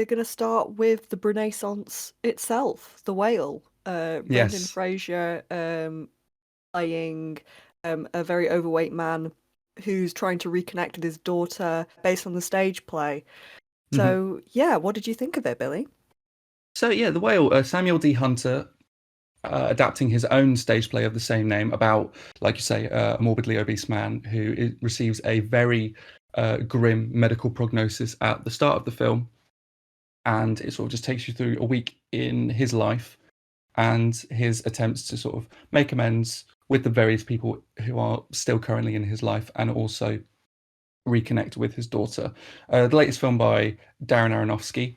we're going to start with the Renaissance itself, the whale. Brendan Yes. Fraser playing a very overweight man who's trying to reconnect with his daughter based on the stage play. hmm So, yeah, what did you think of it, Billy? So yeah, The Whale, Samuel D. Hunter, adapting his own stage play of the same name about, like you say, a morbidly obese man who receives a very grim medical prognosis at the start of the film, and it sort of just takes you through a week in his life and his attempts to sort of make amends with the various people who are still currently in his life, and also reconnect with his daughter. The latest film by Darren Aronofsky,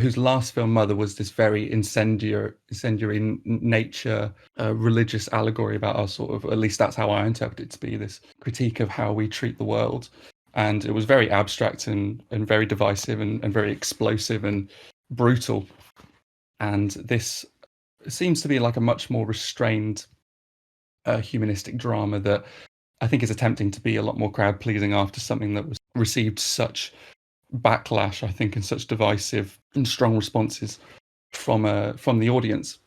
whose last film, Mother, was this very incendiary nature, religious allegory about our sort of, at least that's how I interpret it to be, this critique of how we treat the world. And it was very abstract and very divisive and very explosive and brutal. And this seems to be like a much more restrained, humanistic drama that I think is attempting to be a lot more crowd pleasing after something that was received such backlash, I think, and such divisive and strong responses from the audience.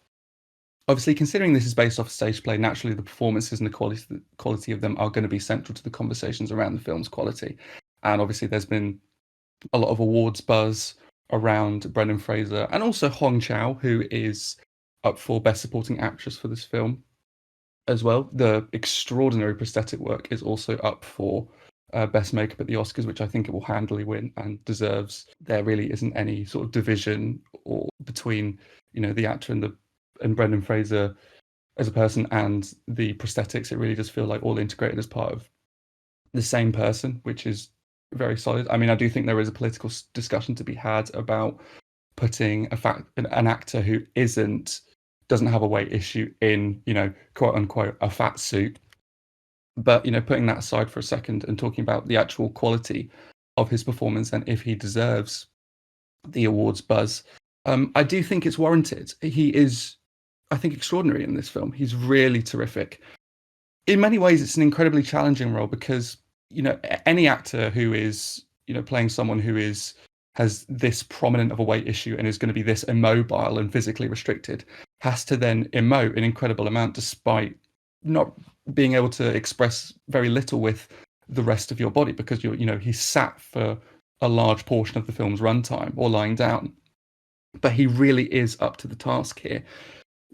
Obviously, considering this is based off a stage play, naturally the performances and the quality of them are going to be central to the conversations around the film's quality. And obviously, there's been a lot of awards buzz around Brendan Fraser and also Hong Chow, who is up for Best Supporting Actress for this film as well. The extraordinary prosthetic work is also up for best makeup at the Oscars, which I think it will handily win and deserves. There really isn't any sort of division or between the actor and Brendan Fraser as a person and the prosthetics. It really does feel like all integrated as part of the same person, which is very solid. I mean, I do think there is a political discussion to be had about putting an actor who doesn't have a weight issue in, quote unquote, a fat suit. But, putting that aside for a second and talking about the actual quality of his performance and if he deserves the awards buzz, I do think it's warranted. He is, I think, extraordinary in this film. He's really terrific. In many ways, it's an incredibly challenging role because, any actor who is, playing someone who has this prominent of a weight issue and is going to be this immobile and physically restricted has to then emote an incredible amount despite not being able to express very little with the rest of your body because he's sat for a large portion of the film's runtime or lying down. But he really is up to the task here.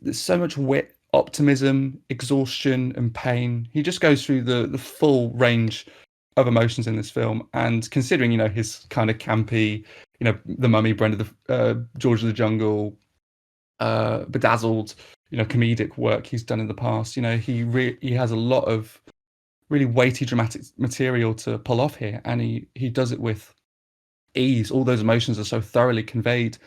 There's so much wit, optimism, exhaustion, and pain. He just goes through the full range of emotions in this film. And considering, his kind of campy, The Mummy, George of the Jungle, Bedazzled, comedic work he's done in the past, he has a lot of really weighty dramatic material to pull off here, and he does it with ease. All those emotions are so thoroughly conveyed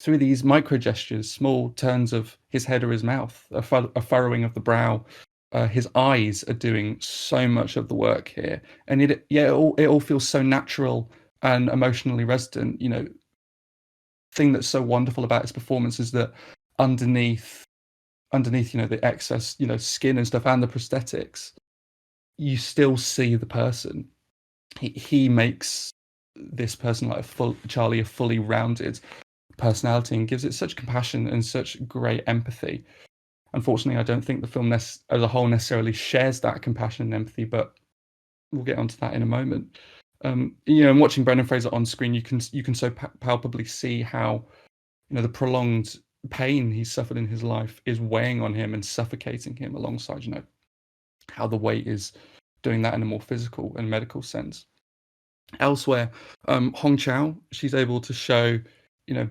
through these micro gestures, small turns of his head or his mouth, a furrowing of the brow. His eyes are doing so much of the work here, and it all feels so natural and emotionally resident. Thing that's so wonderful about his performance is that underneath the excess skin and stuff and the prosthetics, you still see the person. He makes this person like Charlie a fully rounded personality and gives it such compassion and such great empathy. Unfortunately, I don't think the film as a whole necessarily shares that compassion and empathy, but we'll get onto that in a moment. And watching Brendan Fraser on screen, you can so palpably see how the prolonged pain he's suffered in his life is weighing on him and suffocating him alongside how the weight is doing that in a more physical and medical sense. Elsewhere, Hong Chow, she's able to show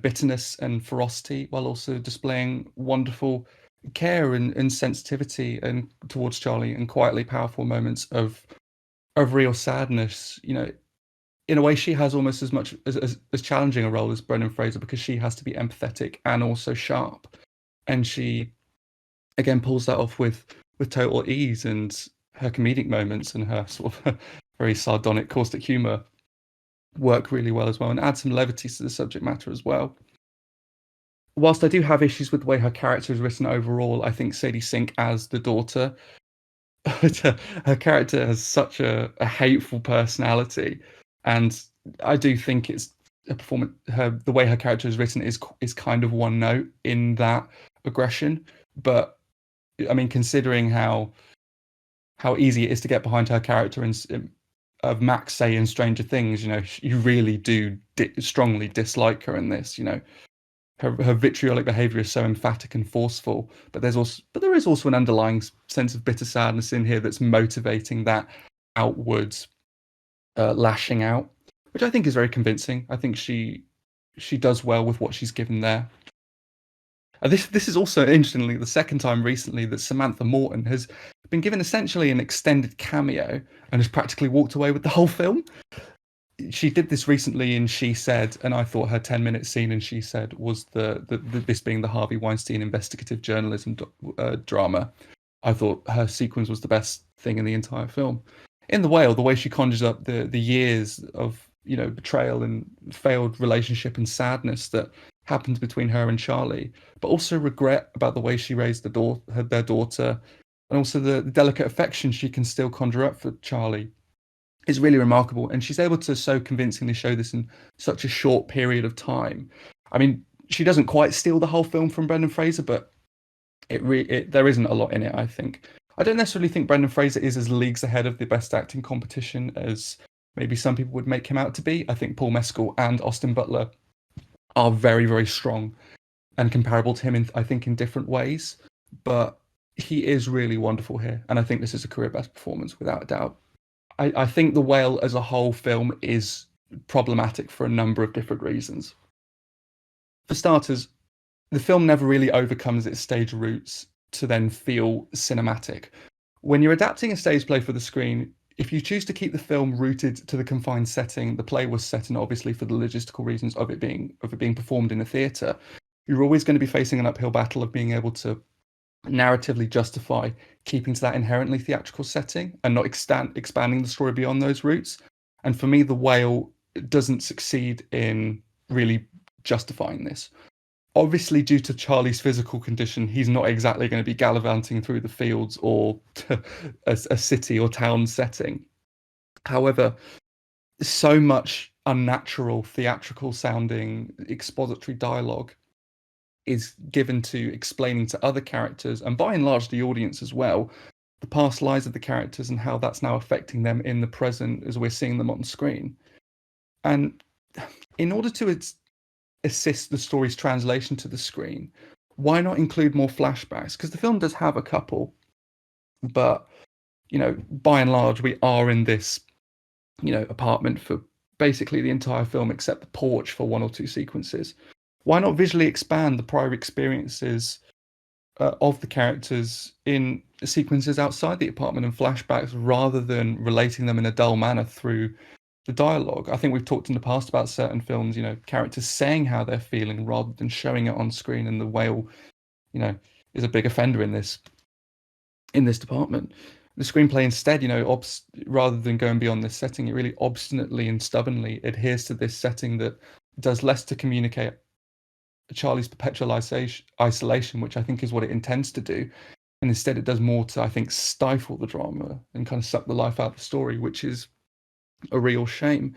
bitterness and ferocity while also displaying wonderful care and sensitivity and towards Charlie and quietly powerful moments of real sadness. In a way, she has almost as much as challenging a role as Brendan Fraser because she has to be empathetic and also sharp, and she again pulls that off with total ease, and her comedic moments and her sort of very sardonic, caustic humor work really well as well, and add some levity to the subject matter as well. Whilst I do have issues with the way her character is written overall, I think Sadie Sink as the daughter, her character has such a hateful personality, and I do think it's her performance, the way her character is written is kind of one note in that aggression. But I mean, considering how easy it is to get behind her character and of Max say in Stranger Things, you really do strongly dislike her in this. Her vitriolic behavior is so emphatic and forceful, but there is also an underlying sense of bitter sadness in here that's motivating that outwards lashing out, which I think is very convincing. I think she does well with what she's given there. This is also, interestingly, the second time recently that Samantha Morton has been given essentially an extended cameo and has practically walked away with the whole film. She did this recently in She Said, and I thought her 10-minute scene in She Said was this being the Harvey Weinstein investigative journalism drama. I thought her sequence was the best thing in the entire film. In The Whale, the way she conjures up the years of betrayal and failed relationship and sadness that happened between her and Charlie, but also regret about the way she raised their daughter, and also the delicate affection she can still conjure up for Charlie, is really remarkable. And she's able to so convincingly show this in such a short period of time. I mean, she doesn't quite steal the whole film from Brendan Fraser, but there isn't a lot in it, I think. I don't necessarily think Brendan Fraser is as leagues ahead of the best acting competition as maybe some people would make him out to be. I think Paul Mescal and Austin Butler are very, very strong and comparable to him in different ways. But he is really wonderful here, and I think this is a career best performance without a doubt. I think The Whale as a whole film is problematic for a number of different reasons. For starters, the film never really overcomes its stage roots to then feel cinematic. When you're adapting a stage play for the screen, if you choose to keep the film rooted to the confined setting the play was set in, obviously for the logistical reasons of it being performed in a theatre, you're always going to be facing an uphill battle of being able to narratively justify keeping to that inherently theatrical setting and not expanding the story beyond those roots. And for me, The Whale doesn't succeed in really justifying this. Obviously, due to Charlie's physical condition, he's not exactly going to be gallivanting through the fields or a city or town setting. However, so much unnatural, theatrical sounding expository dialogue is given to explaining to other characters, and by and large the audience as well, the past lives of the characters and how that's now affecting them in the present as we're seeing them on screen. And in order to assist the story's translation to the screen, why not include more flashbacks? Because the film does have a couple, but by and large we are in this apartment for basically the entire film except the porch for one or two sequences. Why not visually expand the prior experiences of the characters in sequences outside the apartment and flashbacks, rather than relating them in a dull manner through the dialogue? I think we've talked in the past about certain films, characters saying how they're feeling rather than showing it on screen, and The Whale, is a big offender in this department. The screenplay instead, rather than going beyond this setting, it really obstinately and stubbornly adheres to this setting that does less to communicate Charlie's perpetual isolation, which I think is what it intends to do, and instead it does more to, I think, stifle the drama and kind of suck the life out of the story, which is a real shame.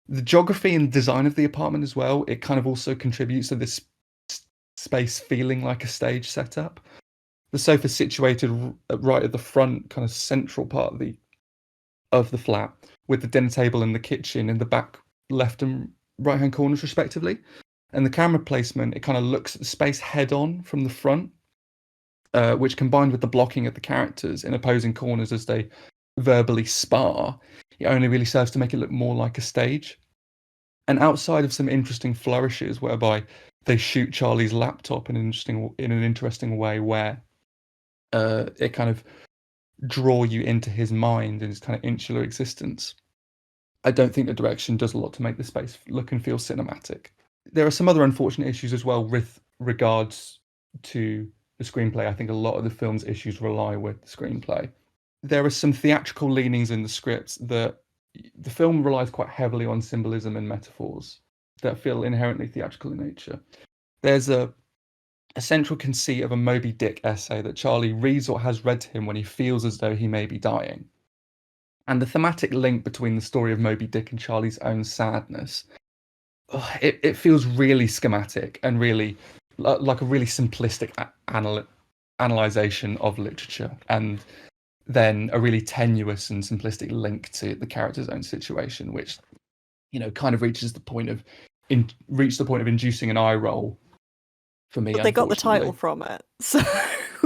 The geography and design of the apartment as well, it kind of also contributes to this space feeling like a stage setup. The sofa situated right at the front, kind of central part of the flat, with the dinner table and the kitchen in the back left and right hand corners respectively. And the camera placement, it kind of looks at the space head on from the front, which, combined with the blocking of the characters in opposing corners as they verbally spar, it only really serves to make it look more like a stage. And outside of some interesting flourishes whereby they shoot Charlie's laptop in an interesting way, where it kind of draw you into his mind and his kind of insular existence, I don't think the direction does a lot to make the space look and feel cinematic. There are some other unfortunate issues as well with regards to the screenplay. I think a lot of the film's issues rely with the screenplay. There are some theatrical leanings in the script that the film relies quite heavily on symbolism and metaphors that feel inherently theatrical in nature. There's a central conceit of a Moby Dick essay that Charlie reads or has read to him when he feels as though he may be dying. And the thematic link between the story of Moby Dick and Charlie's own sadness it feels really schematic and really like a really simplistic analyzation of literature, and then a really tenuous and simplistic link to the character's own situation, which kind of reaches the point of inducing an eye roll for me, But they got the title unfortunately. from it, so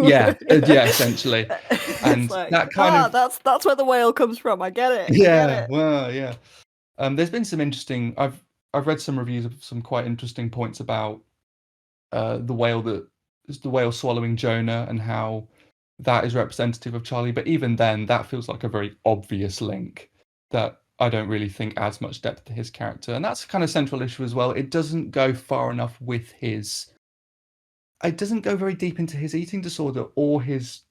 Yeah, essentially. it's And like, that kind of that's where the whale comes from. I get it. I get yeah, it. well, yeah. There's been some interesting. I've read some reviews of some quite interesting points about the whale that is the whale swallowing Jonah and how that is representative of Charlie. But even then, that feels like a very obvious link that I don't really think adds much depth to his character, and that's a kind of central issue as well. It doesn't go far enough with his. It doesn't go very deep into his eating disorder or his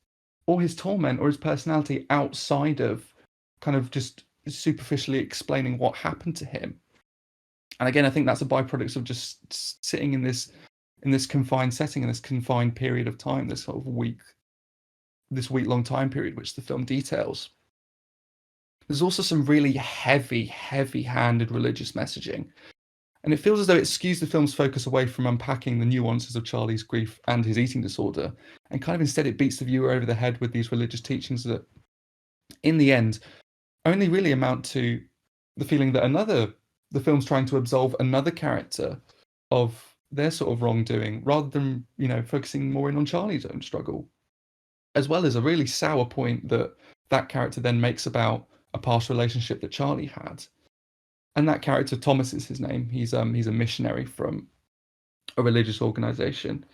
torment or his personality outside of kind of just superficially explaining what happened to him. And again, I think that's a byproduct of just sitting in this confined setting, in this confined period of time, this sort of this week-long time period which the film details. There's also some really heavy-handed religious messaging, and it feels as though it skews the film's focus away from unpacking the nuances of Charlie's grief and his eating disorder, and kind of instead it beats the viewer over the head with these religious teachings that, in the end, only really amount to the feeling that the film's trying to absolve another character of their sort of wrongdoing, rather than focusing more in on Charlie's own struggle, as well as a really sour point that character then makes about a past relationship that Charlie had. And that character, Thomas is his name. He's a missionary from a religious organization.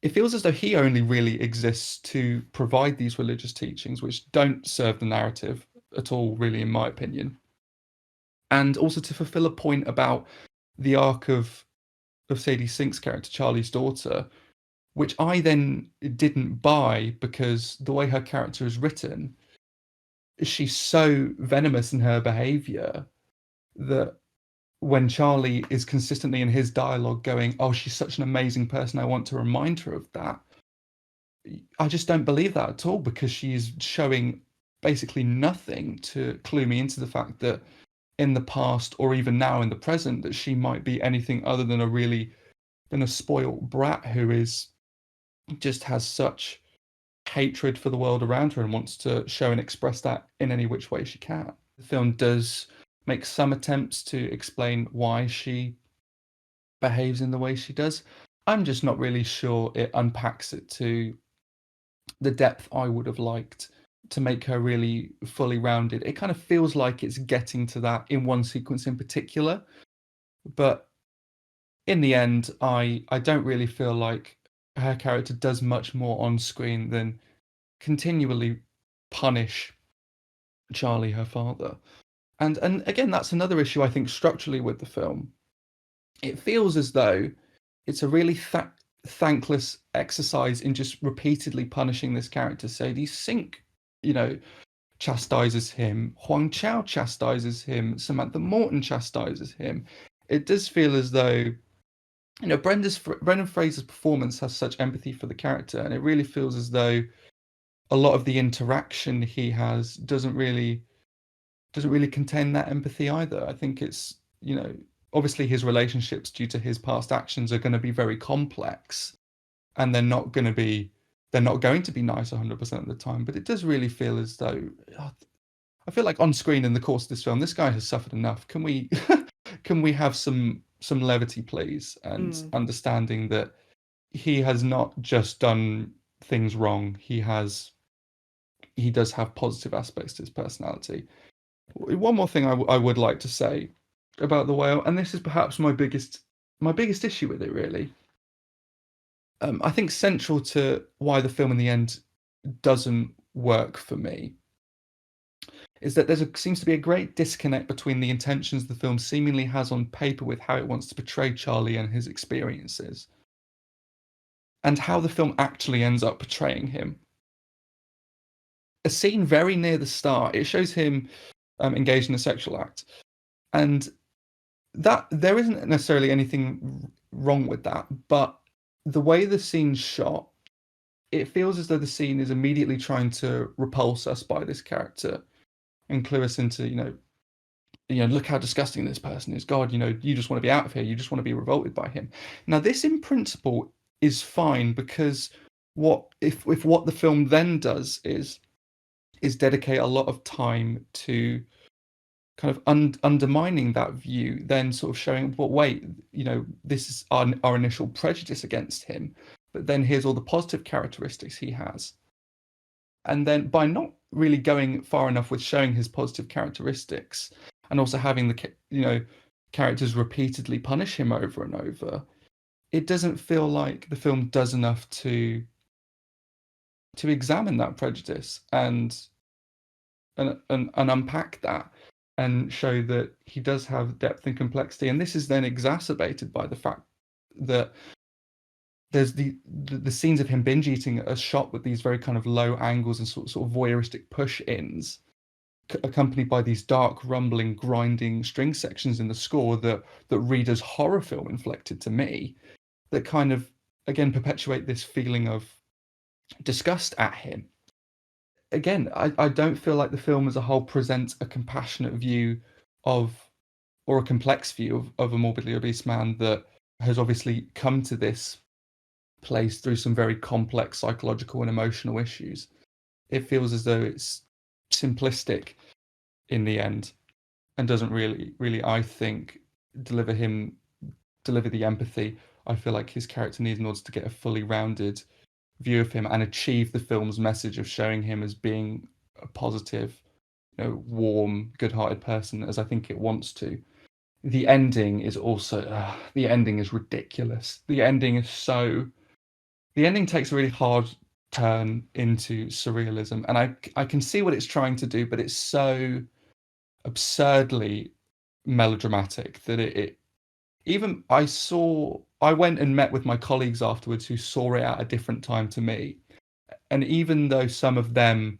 It feels as though he only really exists to provide these religious teachings, which don't serve the narrative at all, really, in my opinion, and also to fulfill a point about the arc of Sadie Sink's character, Charlie's daughter, which I then didn't buy, because the way her character is written, she's so venomous in her behavior that when Charlie is consistently in his dialogue going, "Oh, she's such an amazing person, I want to remind her of that," I just don't believe that at all, because she's showing basically nothing to clue me into the fact that in the past, or even now in the present, that she might be anything other than a spoiled brat who just has such hatred for the world around her and wants to show and express that in any which way she can. The film does make some attempts to explain why she behaves in the way she does. I'm just not really sure it unpacks it to the depth I would have liked to make her really fully rounded. It kind of feels like it's getting to that in one sequence in particular, but in the end, I don't really feel like her character does much more on screen than continually punish Charlie, her father. And again, that's another issue I think structurally with the film. It feels as though it's a really thankless exercise in just repeatedly punishing this character. Sadie Sink, chastises him. Huang Chao chastises him. Samantha Morton chastises him. It does feel as though, Brendan Fraser's performance has such empathy for the character, and it really feels as though a lot of the interaction he has doesn't really contain that empathy either. I think it's, obviously his relationships, due to his past actions, are going to be very complex, and they're not going to be nice 100% of the time. But it does really feel as though, I feel like on screen in the course of this film, this guy has suffered enough. Can we can we have some levity, please, and understanding that he has not just done things wrong. He does have positive aspects to his personality. One more thing I would like to say about The Whale, and this is perhaps my biggest issue with it, really. I think central to why the film in the end doesn't work for me is that seems to be a great disconnect between the intentions the film seemingly has on paper with how it wants to portray Charlie and his experiences, and how the film actually ends up portraying him. A scene very near the start, it shows him engaged in a sexual act, and that there isn't necessarily anything wrong with that, but the way the scene's shot, it feels as though the scene is immediately trying to repulse us by this character and clue us into look how disgusting this person is. God, you just want to be out of here. You just want to be revolted by him. Now, this in principle is fine, because if what the film then does is dedicate a lot of time to kind of undermining that view, then sort of showing, but wait, this is our initial prejudice against him, but then here's all the positive characteristics he has. And then by not really going far enough with showing his positive characteristics, and also having the characters repeatedly punish him over and over, it doesn't feel like the film does enough to examine that prejudice and unpack that, and show that he does have depth and complexity. And this is then exacerbated by the fact that there's the scenes of him binge eating are shot with these very kind of low angles and sort of voyeuristic push-ins, accompanied by these dark, rumbling, grinding string sections in the score that read as horror film inflected to me, that kind of again perpetuate this feeling of disgust at him. Again, I don't feel like the film as a whole presents a compassionate view of, or a complex view of a morbidly obese man that has obviously come to this place through some very complex psychological and emotional issues. It feels as though it's simplistic in the end, and doesn't really, I think, deliver the empathy I feel like his character needs in order to get a fully rounded view of him and achieve the film's message of showing him as being a positive, warm, good-hearted person, as I think it wants to. The ending is also the ending is ridiculous. The ending takes a really hard turn into surrealism, and I can see what it's trying to do, but it's so absurdly melodramatic that it even I went and met with my colleagues afterwards who saw it at a different time to me, and even though some of them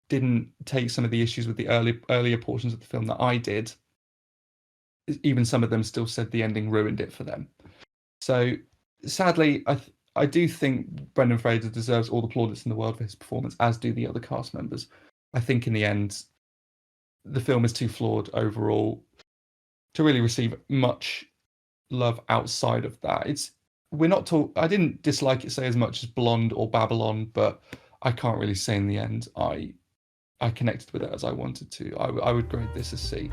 didn't take some of the issues with the earlier portions of the film that I did, even some of them still said the ending ruined it for them. So sadly, I do think Brendan Fraser deserves all the plaudits in the world for his performance, as do the other cast members. I think in the end, the film is too flawed overall to really receive much love outside of that. I didn't dislike it, say, as much as Blonde or Babylon, but I can't really say in the end I connected with it as I wanted to. I would grade this as C.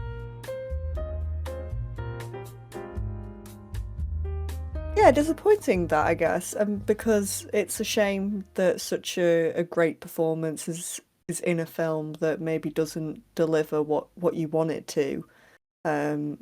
Yeah, disappointing that, I guess, because it's a shame that such a great performance is in a film that maybe doesn't deliver what you want it to. So